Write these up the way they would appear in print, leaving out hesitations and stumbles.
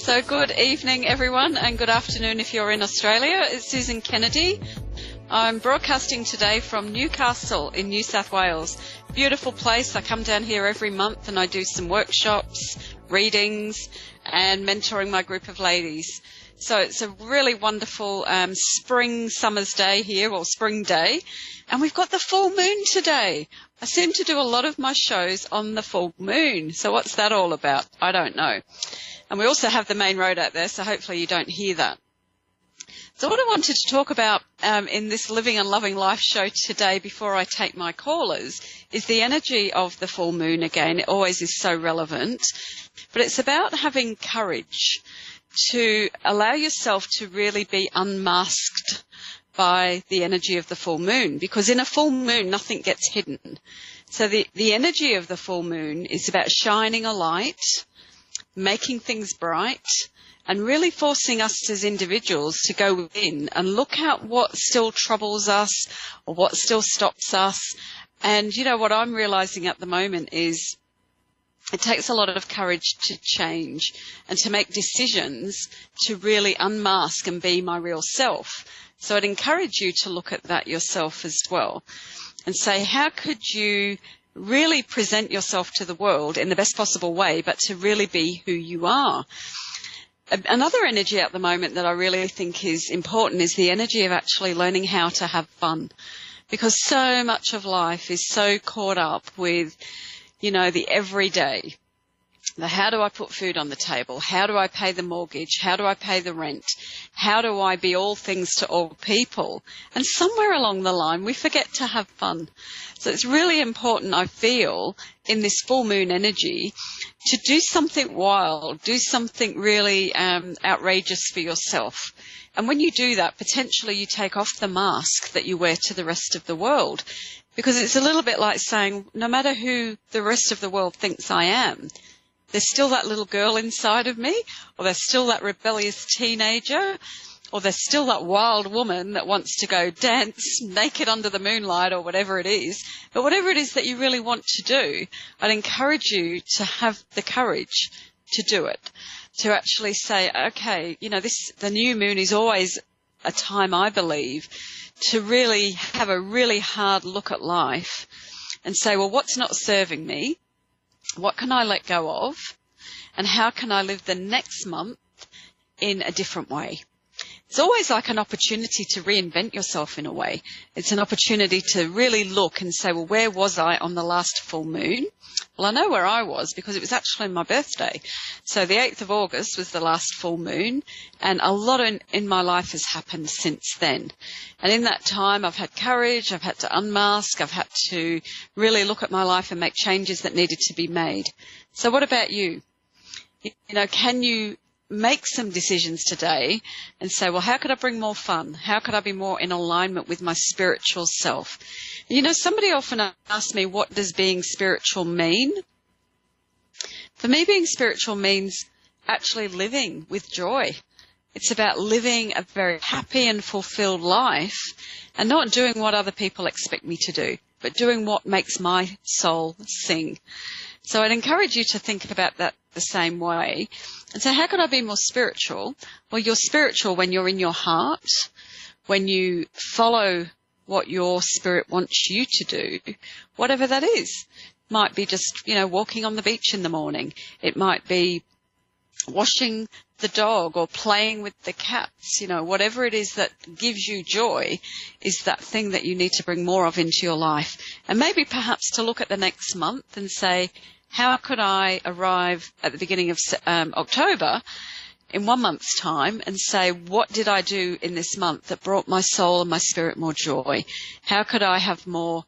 So good evening, everyone, and good afternoon if you're in Australia. It's Susan Kennedy. I'm broadcasting today from Newcastle in New South Wales. Beautiful place. I come down here every month and I do some workshops, readings, and mentoring my group of ladies. So it's a really wonderful summer's day here, or spring day, and we've got the full moon today. I seem to do a lot of my shows on the full moon. So what's that all about? I don't know. And we also have the main road out there, so hopefully you don't hear that. So what I wanted to talk about in this Living and Loving Life show today, before I take my callers, is the energy of the full moon again. It always is so relevant. But it's about having courage to allow yourself to really be unmasked by the energy of the full moon, because in a full moon, nothing gets hidden. So the energy of the full moon is about shining a light, making things bright, and really forcing us as individuals to go within and look at what still troubles us or what still stops us. And, you know, what I'm realizing at the moment is it takes a lot of courage to change and to make decisions to really unmask and be my real self. So I'd encourage you to look at that yourself as well and say, how could you really present yourself to the world in the best possible way, but to really be who you are? Another energy at the moment that I really think is important is the energy of actually learning how to have fun, because so much of life is so caught up with, you know, the everyday. How do I put food on the table? How do I pay the mortgage? How do I pay the rent? How do I be all things to all people? And somewhere along the line, we forget to have fun. So it's really important, I feel, in this full moon energy, to do something wild, do something really outrageous for yourself. And when you do that, potentially you take off the mask that you wear to the rest of the world. Because it's a little bit like saying, no matter who the rest of the world thinks I am, there's still that little girl inside of me, or there's still that rebellious teenager, or there's still that wild woman that wants to go dance naked under the moonlight, or whatever it is. But whatever it is that you really want to do, I'd encourage you to have the courage to do it, to actually say, okay, you know, the new moon is always a time, I believe, to really have a really hard look at life and say, well, what's not serving me? What can I let go of? And how can I live the next month in a different way? It's always like an opportunity to reinvent yourself in a way. It's an opportunity to really look and say, well, where was I on the last full moon? Well, I know where I was because it was actually my birthday. So the 8th of August was the last full moon, and a lot in my life has happened since then. And in that time, I've had courage, I've had to unmask, I've had to really look at my life and make changes that needed to be made. So what about you? You know, can you make some decisions today and say, well, how could I bring more fun? How could I be more in alignment with my spiritual self? You know, somebody often asks me, what does being spiritual mean? For me, being spiritual means actually living with joy. It's about living a very happy and fulfilled life and not doing what other people expect me to do, but doing what makes my soul sing. So I'd encourage you to think about that the same way and say, how could I be more spiritual? Well, you're spiritual when you're in your heart, when you follow what your spirit wants you to do, whatever that is. Might be just, you know, walking on the beach in the morning. It might be washing the dog or playing with the cats. You know, whatever it is that gives you joy is that thing that you need to bring more of into your life. And maybe perhaps to look at the next month and say, how could I arrive at the beginning of October in 1 month's time and say, what did I do in this month that brought my soul and my spirit more joy? How could I have more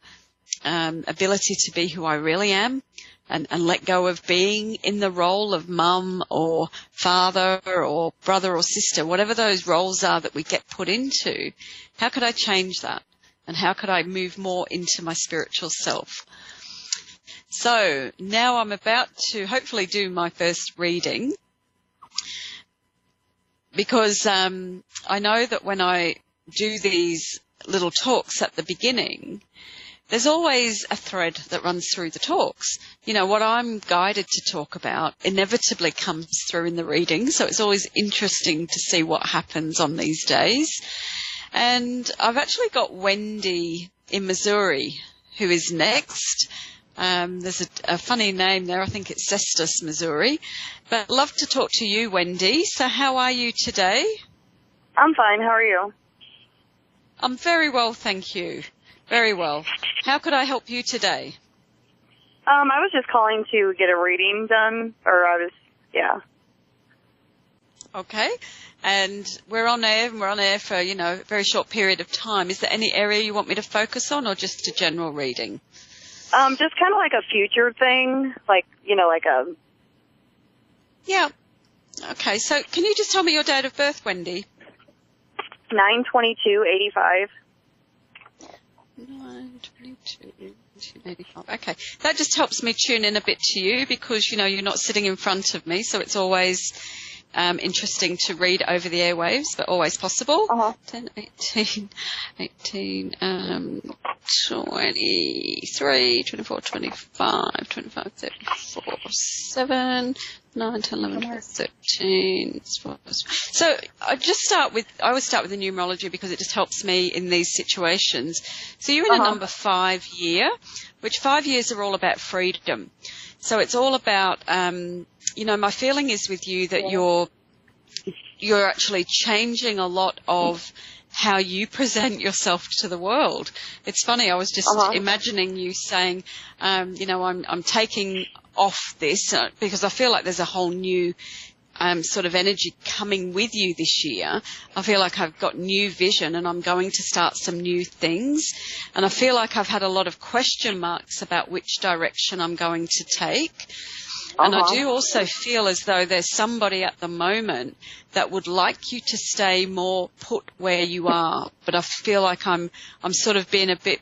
ability to be who I really am and let go of being in the role of mum or father or brother or sister, whatever those roles are that we get put into? How could I change that? And how could I move more into my spiritual self? So now I'm about to hopefully do my first reading, because I know that when I do these little talks at the beginning, there's always a thread that runs through the talks. You know, what I'm guided to talk about inevitably comes through in the reading, so it's always interesting to see what happens on these days. And I've actually got Wendy in Missouri who is next. There's a funny name there. I think it's Cestus, Missouri. But I'd love to talk to you, Wendy. So how are you today? I'm fine. How are you? I'm very well, thank you. Very well. How could I help you today? I was just calling to get a reading done, Okay. And we're on air for, a very short period of time. Is there any area you want me to focus on or just a general reading? Just kind of like a future thing, Yeah. Okay, so can you just tell me your date of birth, Wendy? 9/22/85. 9/22/85. Okay, that just helps me tune in a bit to you because, you're not sitting in front of me, so it's always interesting to read over the airwaves, but always possible. 10, 18, 23, 24, 25, 34, 7, 9, 10, 11, 12, 13. So I always start with the numerology because it just helps me in these situations. So you're in a number 5 year, which 5 years are all about freedom. So it's all about, my feeling is with you that you're actually changing a lot of how you present yourself to the world. It's funny, I was just imagining you saying, I'm taking off this because I feel like there's a whole new sort of energy coming with you this year. I feel like I've got new vision and I'm going to start some new things. And I feel like I've had a lot of question marks about which direction I'm going to take. And I do also feel as though there's somebody at the moment that would like you to stay more put where you are. But I feel like I'm sort of being a bit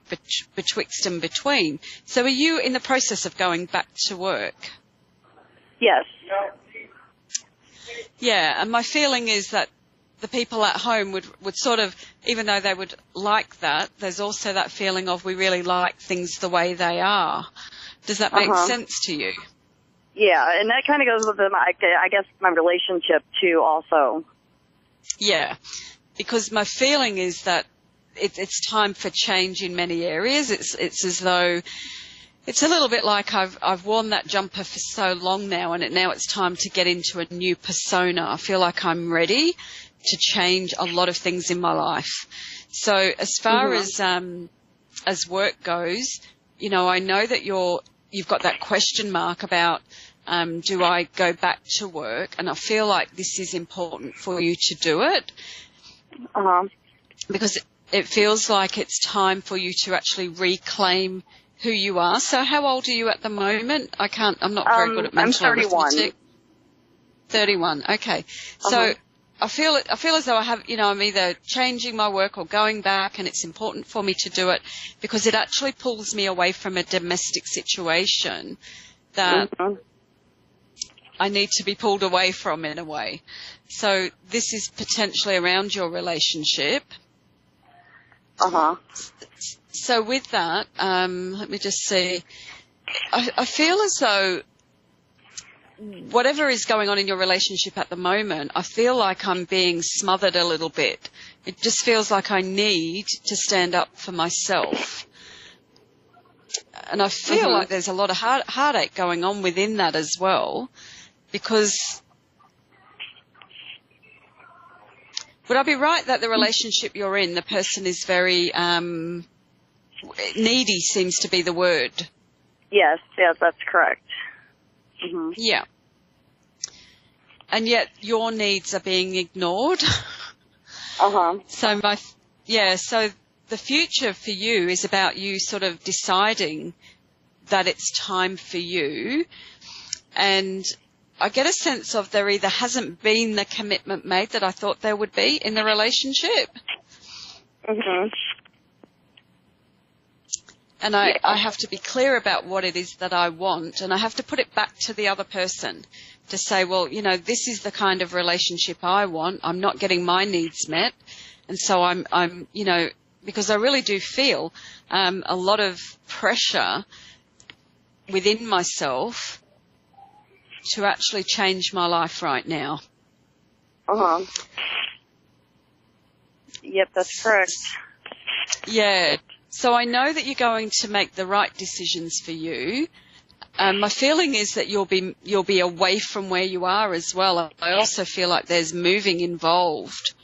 betwixt and between. So are you in the process of going back to work? Yes. Yeah, and my feeling is that the people at home would sort of, even though they would like that, there's also that feeling of we really like things the way they are. Does that make sense to you? Yeah, and that kind of goes with I guess my relationship too also. Yeah, because my feeling is that it's time for change in many areas. It's as though it's a little bit like I've worn that jumper for so long now, and now it's time to get into a new persona. I feel like I'm ready to change a lot of things in my life. So as far as work goes, I know that you've got that question mark about do I go back to work, and I feel like this is important for you to do it because it feels like it's time for you to actually reclaim who you are. So how old are you at the moment? I'm not very good at mental arithmetic. 31. Okay. So I feel as though I'm either changing my work or going back, and it's important for me to do it because it actually pulls me away from a domestic situation that I need to be pulled away from in a way. So this is potentially around your relationship. So with that, let me just see. I feel as though whatever is going on in your relationship at the moment, I feel like I'm being smothered a little bit. It just feels like I need to stand up for myself. And I feel like there's a lot of heartache going on within that as well, because would I be right that the relationship you're in, the person is very needy seems to be the word? Yes, that's correct. Yeah. And yet your needs are being ignored. So so the future for you is about you sort of deciding that it's time for you. And I get a sense of there either hasn't been the commitment made that I thought there would be in the relationship. And I have to be clear about what it is that I want, and I have to put it back to the other person to say, well, this is the kind of relationship I want. I'm not getting my needs met. And so I'm because I really do feel a lot of pressure within myself to actually change my life right now. Uh-huh. Yep, that's correct. Yeah. So I know that you're going to make the right decisions for you. My feeling is that you'll be away from where you are as well. I also feel like there's moving involved,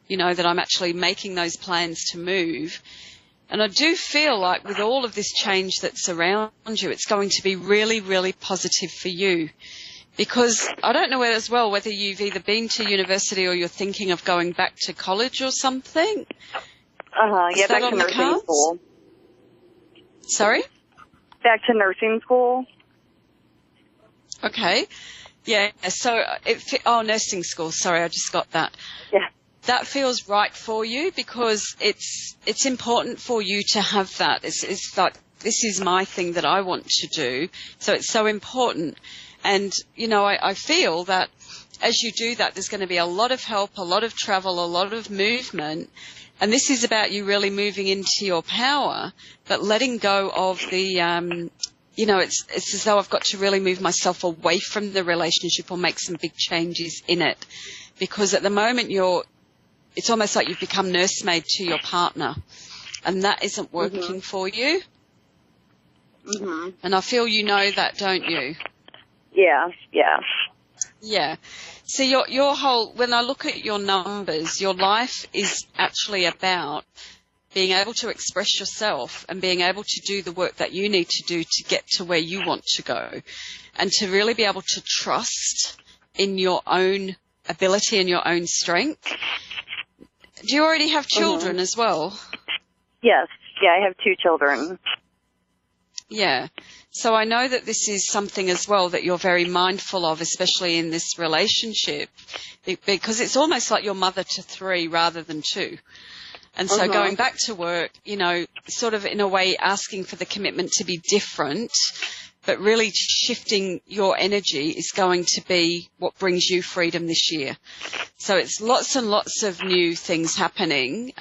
that I'm actually making those plans to move. And I do feel like with all of this change that's around you, it's going to be really, really positive for you. Because I don't know whether you've either been to university or you're thinking of going back to college or something. Yeah, back to nursing school. Sorry? Back to nursing school. Okay. Yeah, so nursing school. Sorry, I just got that. Yeah. That feels right for you because it's important for you to have that. It's like, this is my thing that I want to do. So it's so important. And, I feel that as you do that, there's going to be a lot of help, a lot of travel, a lot of movement. And this is about you really moving into your power, but letting go of the, it's as though I've got to really move myself away from the relationship or make some big changes in it. Because at the moment it's almost like you've become nursemaid to your partner, and that isn't working for you. Mm-hmm. And I feel you know that, don't you? Yeah. Yeah. So your whole, when I look at your numbers, your life is actually about being able to express yourself and being able to do the work that you need to do to get to where you want to go, and to really be able to trust in your own ability and your own strength. Do you already have children as well? Yes. Yeah, I have 2 children. Yeah. So I know that this is something as well that you're very mindful of, especially in this relationship, because it's almost like you're mother to 3 rather than 2. And so going back to work, sort of in a way asking for the commitment to be different, but really shifting your energy is going to be what brings you freedom this year. So it's lots and lots of new things happening.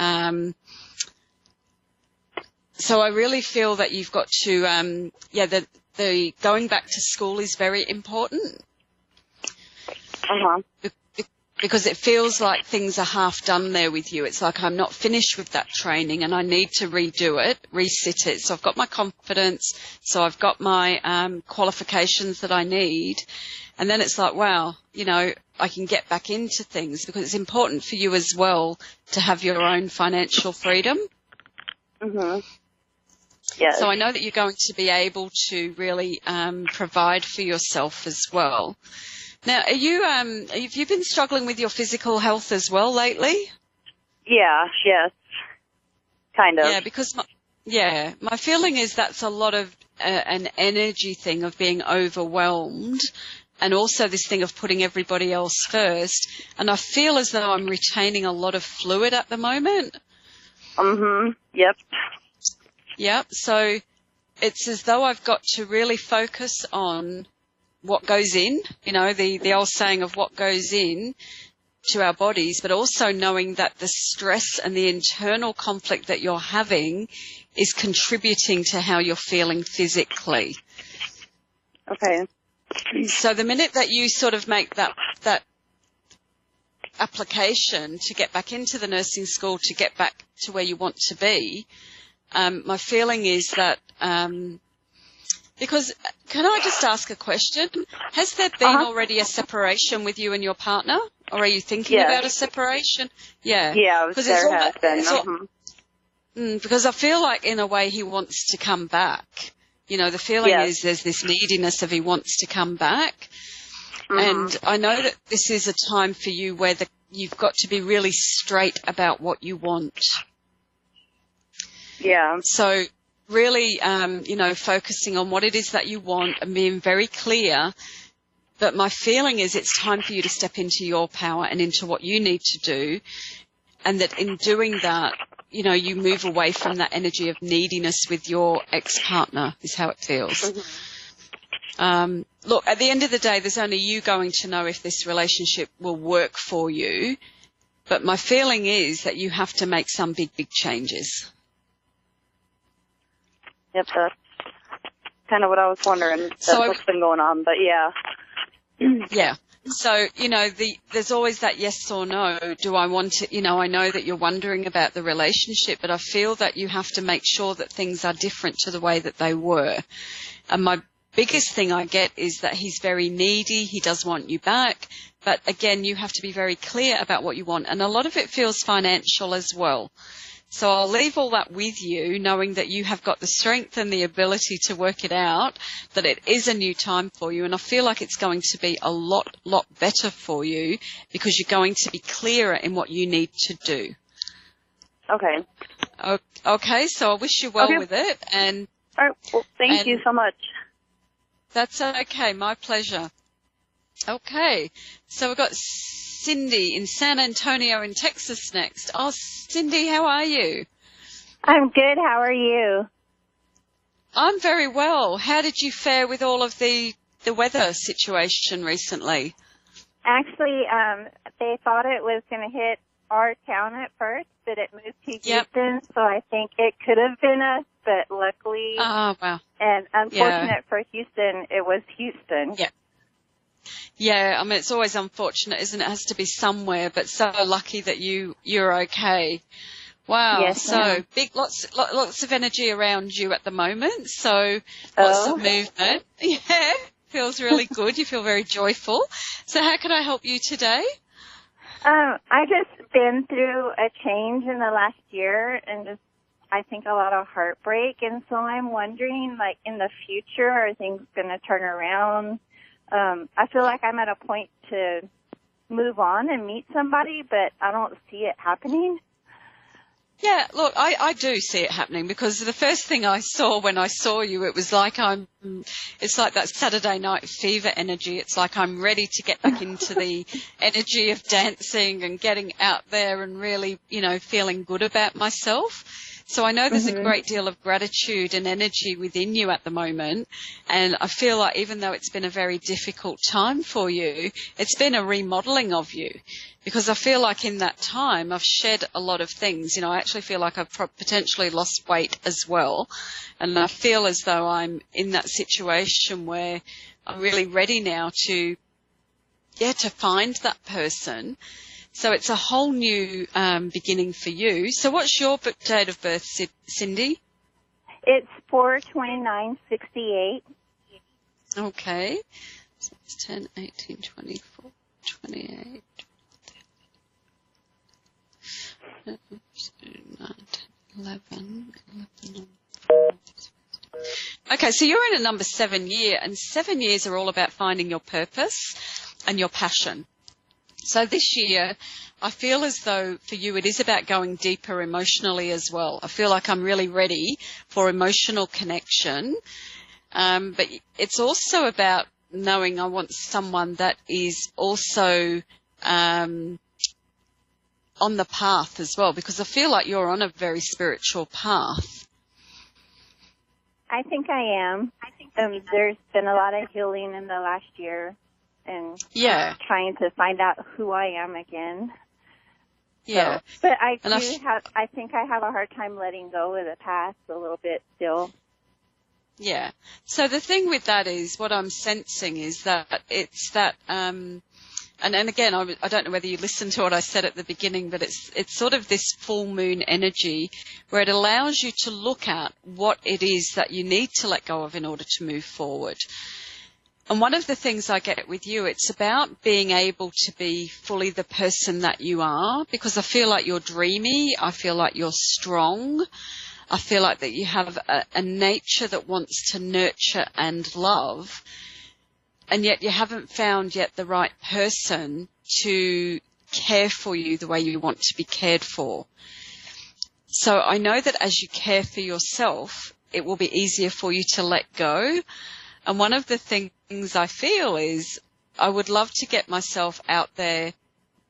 So I really feel that you've got to, the going back to school is very important. Because it feels like things are half done there with you. It's like I'm not finished with that training and I need to redo it, resit it. So I've got my confidence, so I've got my qualifications that I need. And then it's like, wow, I can get back into things, because it's important for you as well to have your own financial freedom. Yes. So I know that you're going to be able to really provide for yourself as well. Now, have you been struggling with your physical health as well lately? Yeah, yes. Kind of. Yeah, because my feeling is that's a lot of an energy thing of being overwhelmed, and also this thing of putting everybody else first. And I feel as though I'm retaining a lot of fluid at the moment. Yep. Yep. So it's as though I've got to really focus on what goes in, the old saying of what goes in to our bodies, but also knowing that the stress and the internal conflict that you're having is contributing to how you're feeling physically. Okay. So the minute that you sort of make that application to get back into the nursing school, to get back to where you want to be, my feeling is that, because can I just ask a question? Has there been already a separation with you and your partner, or are you thinking about a separation? Yeah. Yeah, there has been. Because I feel like in a way he wants to come back. The feeling is there's this neediness of he wants to come back. And I know that this is a time for you where you've got to be really straight about what you want. Yeah. So really, focusing on what it is that you want and being very clear. But my feeling is it's time for you to step into your power and into what you need to do. And that in doing that, you move away from that energy of neediness with your ex-partner, is how it feels. Look, at the end of the day, there's only you going to know if this relationship will work for you. But my feeling is that you have to make some big, big changes. Yep, that's kind of what I was wondering. That's what's been going on, but yeah. Yeah. So, there's always that yes or no. Do I want to, I know that you're wondering about the relationship, but I feel that you have to make sure that things are different to the way that they were. And my biggest thing I get is that he's very needy. He does want you back. But again, you have to be very clear about what you want. And a lot of it feels financial as well. So I'll leave all that with you, knowing that you have got the strength and the ability to work it out, that it is a new time for you. And I feel like it's going to be a lot better for you because you're going to be clearer in what you need to do. Okay. Okay, so I wish you well with it. And all right. Well, thank you so much. That's okay. My pleasure. Okay. So we've got Cindy in San Antonio in Texas next. Oh, Cindy, how are you? I'm good. How are you? I'm very well. How did you fare with all of the weather situation recently? Actually, they thought it was going to hit our town at first, but it moved to Houston, so I think it could have been us, but luckily, and unfortunate for Houston, it was Houston. Yeah. Yeah, I mean, it's always unfortunate, isn't it? It has to be somewhere, but so lucky that you're okay. Wow. Yes, so big, lots of energy around you at the moment. So lots of movement. Yeah. Feels really good. You feel very joyful. So how can I help you today? I just been through a change in the last year and just, I think, a lot of heartbreak. And so I'm wondering, like, in the future, are things going to turn around? I feel like I'm at a point to move on and meet somebody, but I don't see it happening. Yeah, look, I do see it happening because the first thing I saw when I saw you, it was like it's like that Saturday Night Fever energy. It's like I'm ready to get back into the energy of dancing and getting out there and really, feeling good about myself. So I know there's a great deal of gratitude and energy within you at the moment. And I feel like even though it's been a very difficult time for you, it's been a remodeling of you. Because I feel like in that time I've shed a lot of things. I actually feel like I've potentially lost weight as well. And I feel as though I'm in that situation where I'm really ready now to find that person. So it's a whole new beginning for you. So what's your date of birth, Cindy? It's 4/29/68. Okay. So it's 10, 18, 24, 28. 9, 11. Okay, so you're in a number 7 year, and 7 years are all about finding your purpose and your passion. So this year, I feel as though for you it is about going deeper emotionally as well. I feel like I'm really ready for emotional connection, but it's also about knowing I want someone that is also on the path as well, because I feel like you're on a very spiritual path. I think I am. There's been a lot of healing in the last year. And trying to find out who I am again. Yeah. So, but I think I have a hard time letting go of the past a little bit still. Yeah. So the thing with that is what I'm sensing is that it's that, and again, I don't know whether you listened to what I said at the beginning, but it's sort of this full moon energy where it allows you to look at what it is that you need to let go of in order to move forward. And one of the things I get with you, it's about being able to be fully the person that you are, because I feel like you're dreamy. I feel like you're strong. I feel like that you have a nature that wants to nurture and love. And yet you haven't found yet the right person to care for you the way you want to be cared for. So I know that as you care for yourself, it will be easier for you to let go. And one of the things I feel is I would love to get myself out there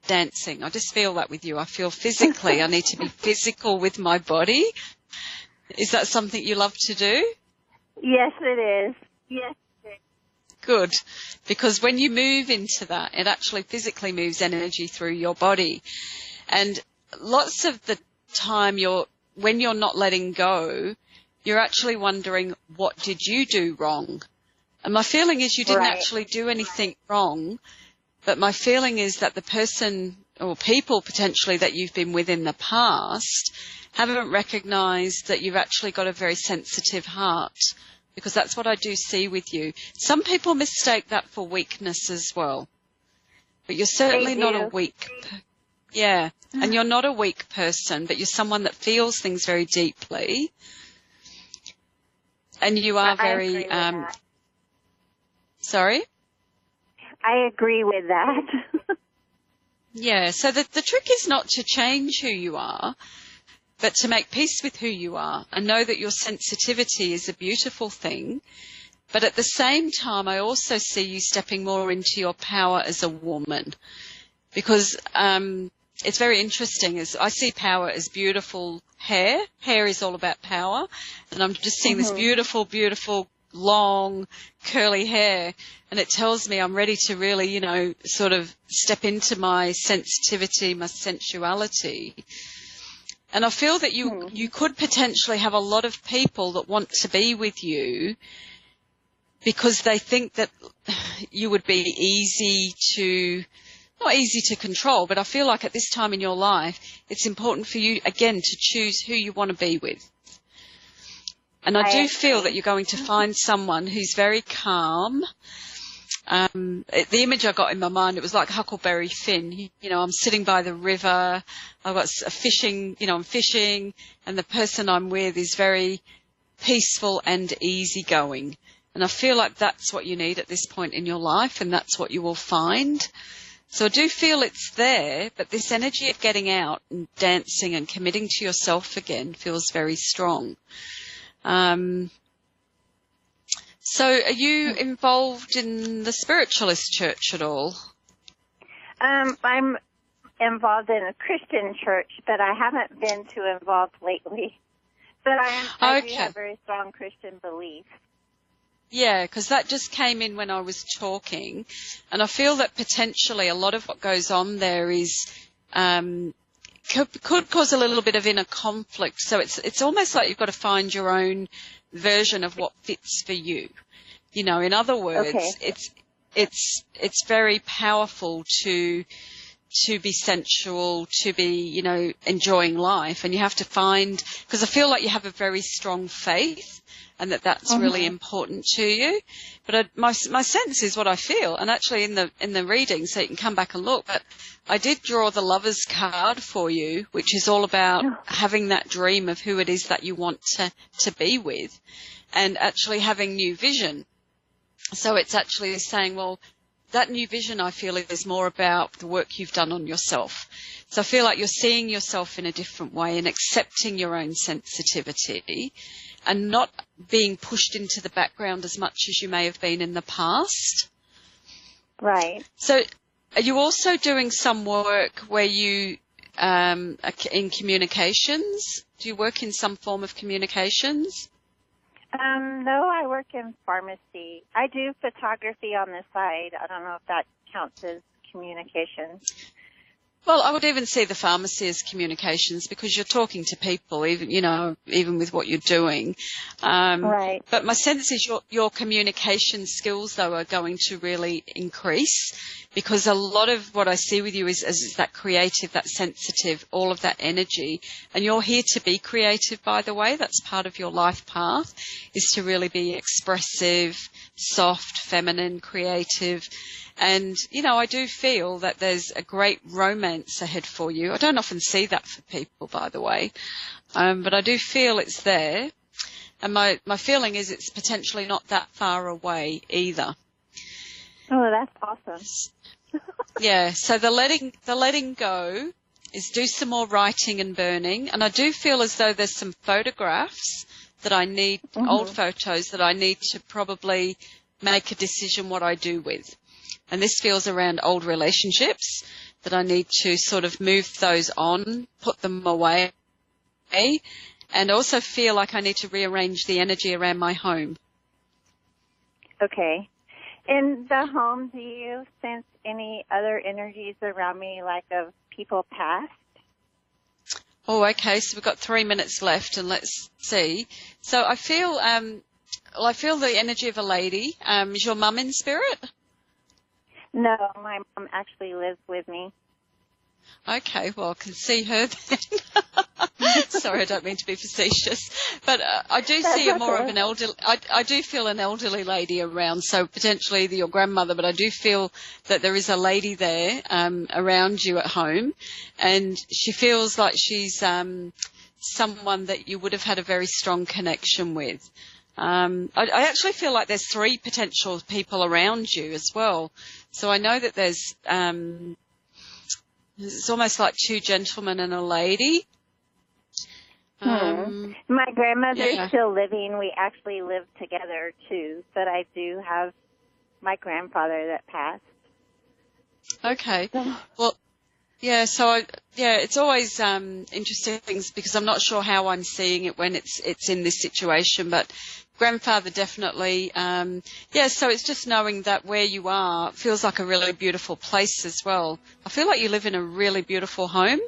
dancing. I just feel that with you. I feel physically, I need to be physical with my body. Is that something you love to do? Yes, it is. Yes. Good. Because when you move into that, it actually physically moves energy through your body. And lots of the time when you're not letting go, you're actually wondering, what did you do wrong? And my feeling is you didn't actually do anything wrong, but my feeling is that the person or people potentially that you've been with in the past haven't recognized that you've actually got a very sensitive heart, because that's what I do see with you. Some people mistake that for weakness as well, but you're certainly not a weak Yeah, and you're not a weak person, but you're someone that feels things very deeply. And you are very, sorry? I agree with that. Yeah, so the trick is not to change who you are, but to make peace with who you are and know that your sensitivity is a beautiful thing. But at the same time, I also see you stepping more into your power as a woman, because it's very interesting. As I see power as beautiful hair. Hair is all about power. And I'm just seeing this beautiful, beautiful, long, curly hair. And it tells me I'm ready to really, you know, sort of step into my sensitivity, my sensuality. And I feel that you could potentially have a lot of people that want to be with you because they think that you would be not easy to control, but I feel like at this time in your life, it's important for you, again, to choose who you want to be with. And I do feel that you're going to find someone who's very calm. The image I got in my mind, it was like Huckleberry Finn. You know, I'm sitting by the river, I've got a fishing, you know, I'm fishing, and the person I'm with is very peaceful and easygoing. And I feel like that's what you need at this point in your life, and that's what you will find. So I do feel it's there, but this energy of getting out and dancing and committing to yourself again feels very strong. So are you involved in the Spiritualist Church at all? I'm involved in a Christian church, but I haven't been too involved lately. But I do have very strong Christian beliefs. Yeah, because that just came in when I was talking, and I feel that potentially a lot of what goes on there is could cause a little bit of inner conflict. So it's almost like you've got to find your own version of what fits for you. You know, in other words, it's very powerful to be sensual, to be, you know, enjoying life, and you have to find, because I feel like you have a very strong faith, and that's really important to you. But my sense is what I feel, and actually in the reading, so you can come back and look, but I did draw the Lover's card for you, which is all about having that dream of who it is that you want to be with, and actually having new vision. So it's actually saying, well, that new vision, I feel, is more about the work you've done on yourself. So I feel like you're seeing yourself in a different way and accepting your own sensitivity and not being pushed into the background as much as you may have been in the past. Right. So are you also doing some work where you are in communications? Do you work in some form of communications? No, I work in pharmacy. I do photography on the side. I don't know if that counts as communication. Well, I would even see the pharmacy as communications, because you're talking to people, even with what you're doing. Right. But my sense is your communication skills, though, are going to really increase, because a lot of what I see with you is that creative, that sensitive, all of that energy. And you're here to be creative, by the way. That's part of your life path, is to really be expressive, soft, feminine, creative. And, I do feel that there's a great romance ahead for you. I don't often see that for people, by the way, but I do feel it's there. And my feeling is it's potentially not that far away either. Oh, that's awesome. Yeah, so the letting go is do some more writing and burning. And I do feel as though there's some photographs that I need, old photos that I need to probably make a decision what I do with. And this feels around old relationships that I need to sort of move those on, put them away, and also feel like I need to rearrange the energy around my home. Okay. In the home, do you sense any other energies around me, like of people past? Oh, okay. So we've got 3 minutes left, and let's see. So I feel the energy of a lady. Is your mum in spirit? No, my mom actually lives with me. Okay, well, I can see her then. Sorry, I don't mean to be facetious, but I do see a more of an elderly. I do feel an elderly lady around, so potentially your grandmother. But I do feel that there is a lady there around you at home, and she feels like she's someone that you would have had a very strong connection with. I actually feel like there's 3 potential people around you as well. So I know that there's it's almost like 2 gentlemen and a lady. My grandmother's still living. We actually live together too, but I do have my grandfather that passed. Okay. Well, yeah, so it's always interesting things because I'm not sure how I'm seeing it when it's in this situation, but grandfather definitely, so it's just knowing that where you are feels like a really beautiful place as well. I feel like you live in a really beautiful home.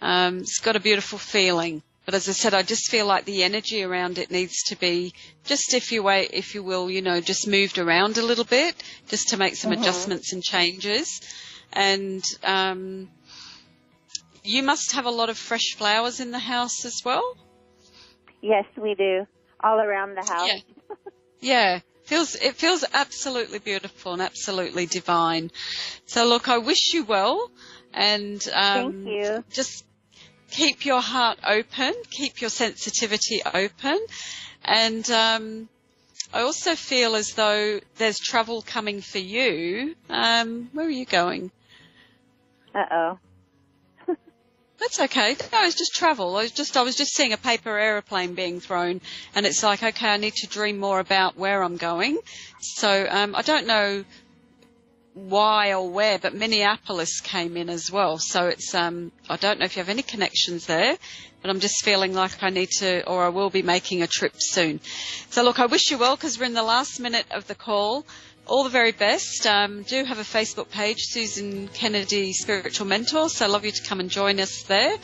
It's got a beautiful feeling. But as I said, I just feel like the energy around it needs to be just, if you will, just moved around a little bit, just to make some adjustments and changes. And you must have a lot of fresh flowers in the house as well? Yes, we do. All around the house. Yeah. It feels absolutely beautiful and absolutely divine. So look, I wish you well, and thank you. Just keep your heart open, keep your sensitivity open, and I also feel as though there's travel coming for you. Where are you going? Uh-oh. That's okay. No, it's just travel. I was just seeing a paper aeroplane being thrown, and it's like, okay, I need to dream more about where I'm going. So I don't know why or where, but Minneapolis came in as well. So it's I don't know if you have any connections there, but I'm just feeling like I need to, or I will be making a trip soon. So look, I wish you well because we're in the last minute of the call. All the very best. Do have a Facebook page, Susan Kennedy Spiritual Mentor, so I'd love you to come and join us there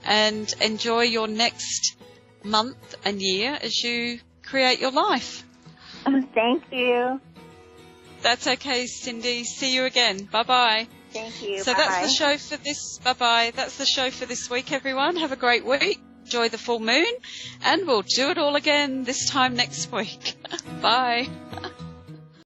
and enjoy your next month and year as you create your life. Thank you. That's okay, Cindy. See you again. Bye-bye. Thank you. So Bye-bye. That's the show for this. Bye-bye. That's the show for this week, everyone. Have a great week. Enjoy the full moon, and we'll do it all again this time next week. Bye.